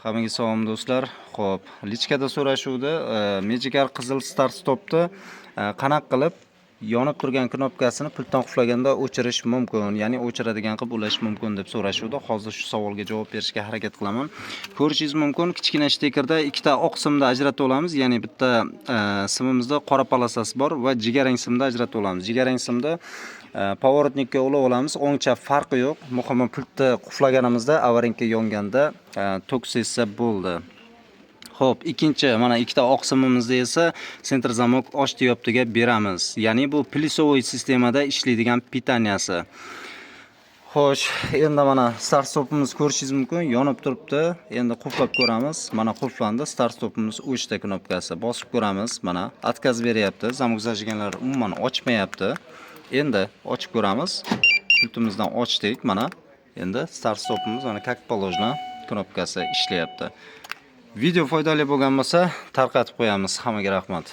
Hammaga salom do'stlar. Xo'p, lichkada so'rashuvdi. Magicar qizil start stopni qanaqa qilib yonib turgan knopkasini pultdan quflaganda o'chirish mumkin, ya'ni o'chiradigan qilib ulash mumkin deb so'rashuvdi. Hozir shu savolga javob berishga harakat qilaman. Ko'rishingiz mumkin, kichkina stekerda ikkita oq simni ajratib olamiz, ya'ni bitta simimizda qora polosasi bor va jigarrang simni ajratib olamiz. Jigarrang simda Pоворотникka ulab olamiz. O'ng chap farqi yo'q. Muhimi pultni quflaganimizda avarinka yonganda tok sezsa bo'ldi. Xo'p, ikkinchi mana ikkita oq simimizda esa sentr zamok ochdi yopdiga beramiz. Ya'ni bu plisovoy sistemada ishlaydigan pitaniyasi. Xo'sh, endi mana start stopimiz ko'rishingiz mumkin, yonib turibdi. Endi qulflab ko'ramiz. Mana qulflandi. Start stopimiz o'chdi knopkasi. Bosib ko'ramiz. Mana отказ beryapti. Zamok zajganlar umuman ochmayapti. Endi ochib ko'ramiz. Pultimizdan ochdik. Mana endi start stopimiz mana как положено knopkasi ishlayapti. Video foydali bo'lgan bo'lsa tarqatib qo'yamiz. Hammaga rahmat.